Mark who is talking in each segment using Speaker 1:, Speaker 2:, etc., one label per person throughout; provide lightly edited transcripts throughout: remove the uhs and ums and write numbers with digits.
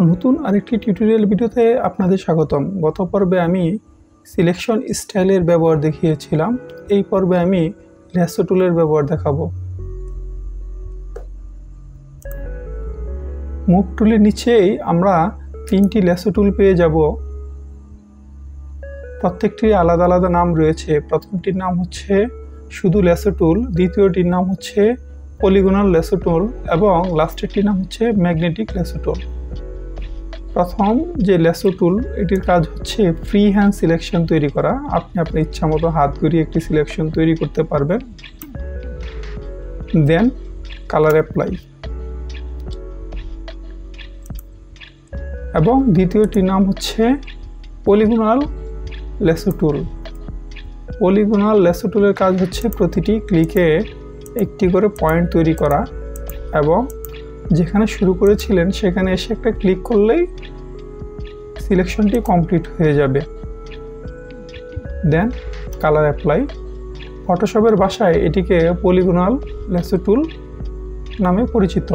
Speaker 1: নতুন আরেকটি টিউটোরিয়াল ভিডিওতে আপনাদের স্বাগতম। গত পর্বে আমি সিলেকশন স্টাইলের ব্যবহার দেখিয়েছিলাম। এই পর্বে আমি ল্যাসো টুলের ব্যবহার দেখাবো। মুভ টুলের নিচেই আমরা তিনটি ল্যাসো টুল পেয়ে যাব। প্রত্যেকটির আলাদা আলাদা নাম রয়েছে। প্রথমটির নাম হচ্ছে শুধু ল্যাসো টুল, দ্বিতীয়টির নাম হচ্ছে পলিগনাল ল্যাসো টুল এবং লাস্টেরটির নাম হচ্ছে ম্যাগনেটিক ল্যাসো টুল। প্রথম যে ল্যাসো টুল, এটির কাজ হচ্ছে ফ্রি হ্যান্ড সিলেকশন তৈরি করা। আপনি আপনার ইচ্ছা মতো হাত ঘুরিয়ে একটি সিলেকশন তৈরি করতে পারবেন। দেন কালার অ্যাপ্লাই। এবং দ্বিতীয়টির নাম হচ্ছে পলিগনাল ল্যাসো টুল। পলিগনাল ল্যাসো টুলের কাজ হচ্ছে প্রতিটি ক্লিকে একটি করে পয়েন্ট তৈরি করা এবং যেখানে শুরু করেছিলেন সেখানে এসে একটা ক্লিক করলেই সিলেকশনটি কমপ্লিট হয়ে যাবে। দেন কালার অ্যাপ্লাই। ফটোশপের ভাষায় এটিকে পলিগনাল ল্যাসো টুল নামে পরিচিত।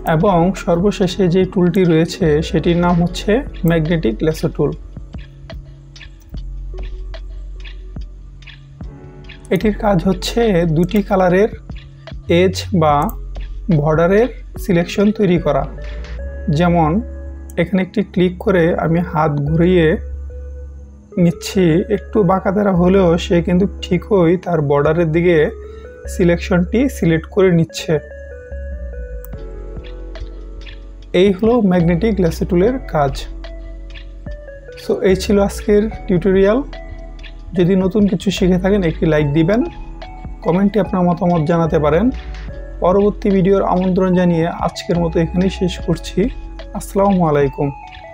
Speaker 1: এবং সর্বশেষে যে টুলটি রয়েছে সেটির নাম হচ্ছে ম্যাগনেটিক ল্যাসো টুল। এটির কাজ হচ্ছে দুটি কালারের এজ বা বর্ডারের সিলেকশন তৈরি করা। যেমন এখানে একটি ক্লিক করে আমি হাত ঘুরিয়ে নিচ্ছি, একটু বাঁকাতেরা হলেও সে কিন্তু ঠিকই তার বর্ডারের দিকে সিলেকশনটি সিলেক্ট করে নিচ্ছে। এই হলো ম্যাগনেটিক ল্যাসো টুলের কাজ। সো এই ছিল আজকের টিউটোরিয়াল। যদি নতুন কিছু শিখে থাকেন একটি লাইক দিবেন, কমেন্টে আপনার মতামত জানাতে পারেন। পরবর্তী ভিডিওর আমন্ত্রণ জানিয়ে আজকের মতো এখানেই শেষ করছি। আসসালামু আলাইকুম।